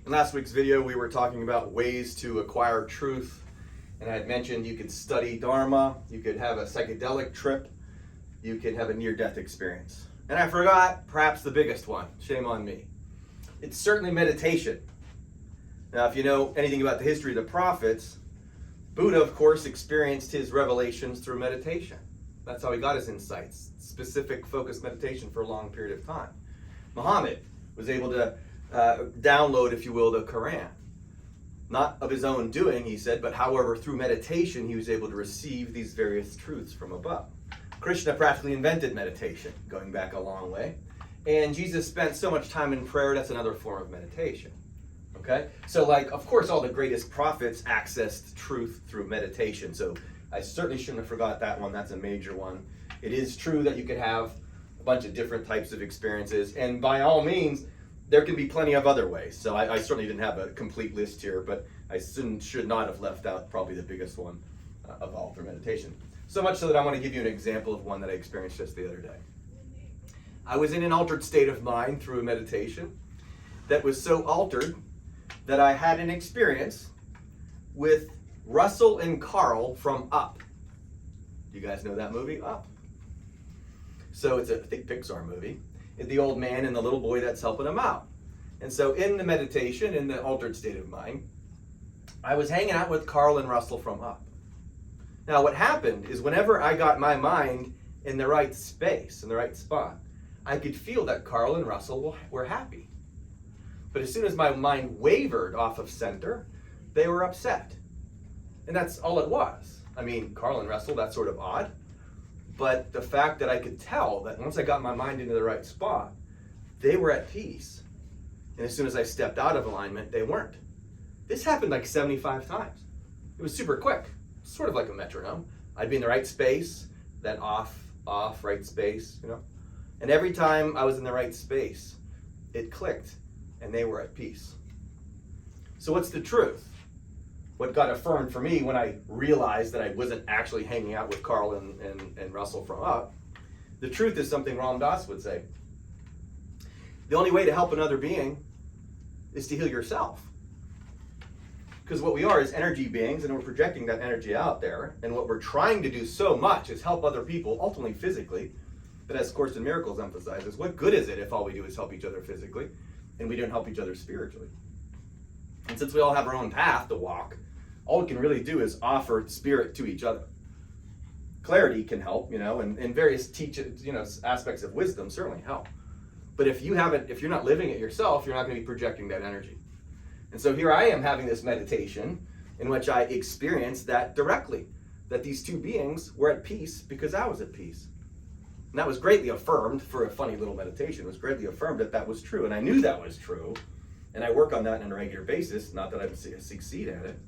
In last week's video, we were talking about ways to acquire truth, and I had mentioned you could study Dharma, you could have a psychedelic trip, you could have a near-death experience. And I forgot perhaps the biggest one. Shame on me. It's certainly meditation. Now, if you know anything about the history of the prophets, Buddha, of course, experienced his revelations through meditation. That's how he got his insights, specific focused meditation for a long period of time. Muhammad was able to download, if you will, the Quran. Not of his own doing, he said, but however, through meditation, he was able to receive these various truths from above. Krishna practically invented meditation, going back a long way. And Jesus spent so much time in prayer, that's another form of meditation. Okay? So, of course, all the greatest prophets accessed truth through meditation. So I certainly shouldn't have forgot that one. That's a major one. It is true that you could have a bunch of different types of experiences. And by all means, there can be plenty of other ways. So I certainly didn't have a complete list here, but I should not have left out probably the biggest one of all through meditation. So much so that I want to give you an example of one that I experienced just the other day. I was in an altered state of mind through a meditation that was so altered that I had an experience with Russell and Carl from Up. Do you guys know that movie, Up? So it's I think, Pixar movie. The old man and the little boy that's helping him out. And so in the meditation, in the altered state of mind, I was hanging out with Carl and Russell from Up. Now what happened is whenever I got my mind in the right space, in the right spot, I could feel that Carl and Russell were happy. But as soon as my mind wavered off of center, they were upset. And that's all it was. I mean, Carl and Russell, that's sort of odd. But the fact that I could tell that once I got my mind into the right spot, they were at peace. And as soon as I stepped out of alignment, they weren't. This happened like 75 times. It was super quick, sort of like a metronome. I'd be in the right space, then off, right space, And every time I was in the right space, it clicked and they were at peace. So what's the truth? What got affirmed for me when I realized that I wasn't actually hanging out with Carl and Russell from Up, the truth is something Ram Dass would say. The only way to help another being is to heal yourself. Because what we are is energy beings, and we're projecting that energy out there, and what we're trying to do so much is help other people, ultimately physically, but as Course in Miracles emphasizes, what good is it if all we do is help each other physically, and we don't help each other spiritually? And since we all have our own path to walk, all we can really do is offer spirit to each other. Clarity can help, and various aspects of wisdom certainly help. But if you're not living it yourself, you're not going to be projecting that energy. And so here I am having this meditation in which I experienced that directly, that these two beings were at peace because I was at peace. And that was greatly affirmed for a funny little meditation. It was greatly affirmed that was true. And I knew that was true. And I work on that on a regular basis, not that I succeed at it.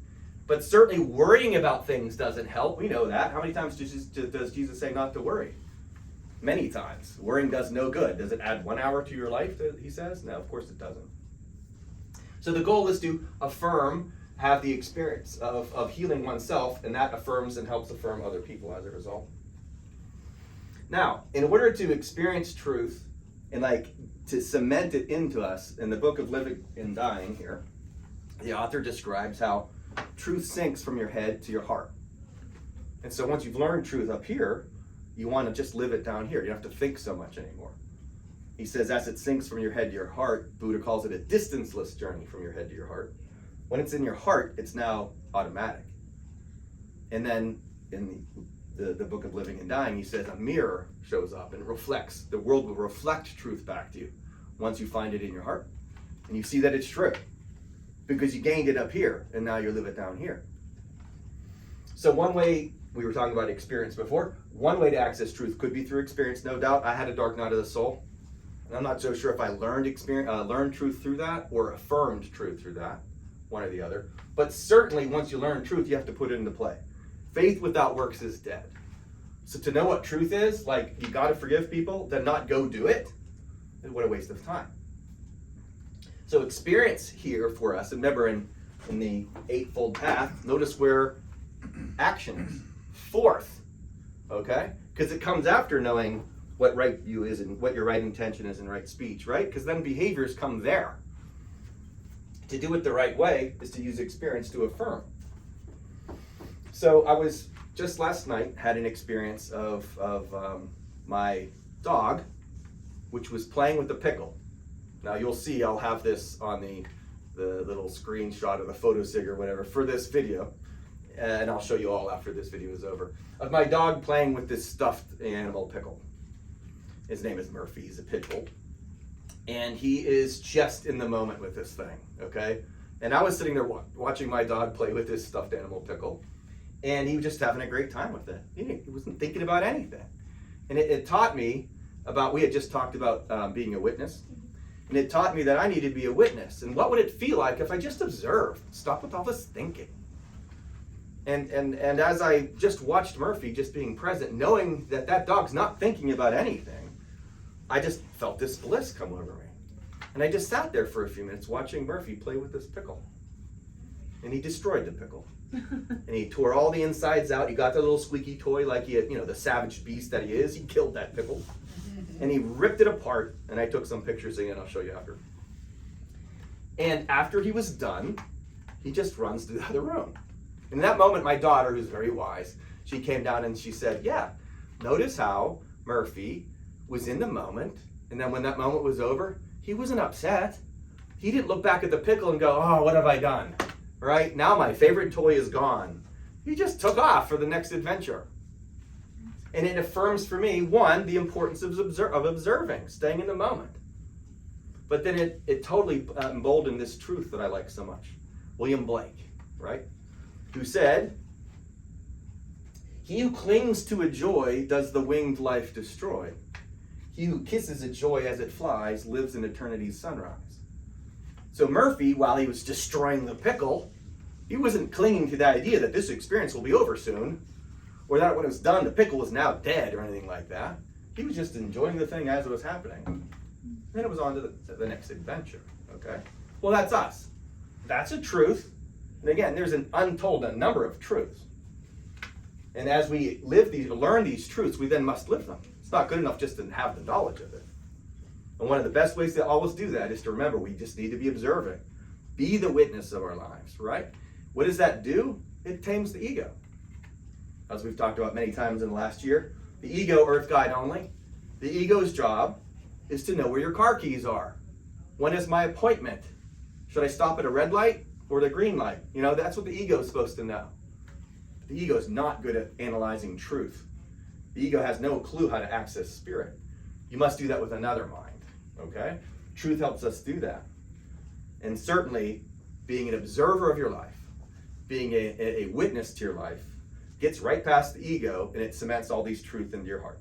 But certainly worrying about things doesn't help. We know that. How many times does Jesus say not to worry? Many times. Worrying does no good. Does it add 1 hour to your life, he says? No, of course it doesn't. So the goal is to have the experience of healing oneself, and that affirms and helps affirm other people as a result. Now, in order to experience truth and to cement it into us, in the book of Living and Dying here, the author describes how truth sinks from your head to your heart. And so once you've learned truth up here, you want to just live it down here. You don't have to think so much anymore. He says, as it sinks from your head to your heart, Buddha calls it a distanceless journey from your head to your heart. When it's in your heart, it's now automatic. And then in the book of Living and Dying, he says a mirror shows up and reflects. The world will reflect truth back to you once you find it in your heart. And you see that it's true because you gained it up here and now you live it down here. So one way, we were talking about experience before, one way to access truth could be through experience, no doubt. I had a dark night of the soul. And I'm not so sure if I learned truth through that or affirmed truth through that, one or the other. But certainly once you learn truth, you have to put it into play. Faith without works is dead. So to know what truth is, you got to forgive people, then not go do it, what a waste of time. So experience here for us, and remember in the Eightfold Path, notice where action is. Fourth, okay? Because it comes after knowing what right view is and what your right intention is and right speech, right? Because then behaviors come there. To do it the right way is to use experience to affirm. So I was just last night had an experience of my dog, which was playing with the pickle. Now you'll see I'll have this on the little screenshot of the photo sig or whatever for this video, and I'll show you all after this video is over, of my dog playing with this stuffed animal pickle. His name is Murphy, he's a pit bull. And he is just in the moment with this thing, okay? And I was sitting there watching my dog play with this stuffed animal pickle, and he was just having a great time with it. He wasn't thinking about anything. And it taught me about, we had just talked about being a witness, and it taught me that I needed to be a witness. And what would it feel like if I just observed, stop with all this thinking? And as I just watched Murphy just being present, knowing that that dog's not thinking about anything, I just felt this bliss come over me. And I just sat there for a few minutes watching Murphy play with this pickle. And he destroyed the pickle. And he tore all the insides out. He got the little squeaky toy like he had, the savage beast that he is. He killed that pickle. And he ripped it apart. And I took some pictures again, I'll show you after. And after he was done, he just runs to the other room. In that moment, my daughter, who's very wise, she came down and she said, yeah, notice how Murphy was in the moment, and then when that moment was over, he wasn't upset. He didn't look back at the pickle and go, oh, what have I done? Right? Now my favorite toy is gone. He just took off for the next adventure. And it affirms for me, one, the importance of observing, staying in the moment. But then it totally emboldened this truth that I like so much. William Blake, right? Who said, he who clings to a joy does the winged life destroy. He who kisses a joy as it flies lives in eternity's sunrise. So Murphy, while he was destroying the pickle, he wasn't clinging to the idea that this experience will be over soon, or that when it was done, the pickle was now dead or anything like that. He was just enjoying the thing as it was happening. Then it was on to the next adventure, okay? Well, that's us. That's a truth. And again, there's a number of truths. And as we learn these truths, we then must live them. It's not good enough just to have the knowledge of it. And one of the best ways to always do that is to remember we just need to be observing. Be the witness of our lives, right? What does that do? It tames the ego. As we've talked about many times in the last year, the ego, earth guide only. The ego's job is to know where your car keys are. When is my appointment? Should I stop at a red light or the green light? That's what the ego is supposed to know. The ego is not good at analyzing truth. The ego has no clue how to access spirit. You must do that with another mind, okay? Truth helps us do that. And certainly, being an observer of your life, being a witness to your life, gets right past the ego and it cements all these truths into your heart.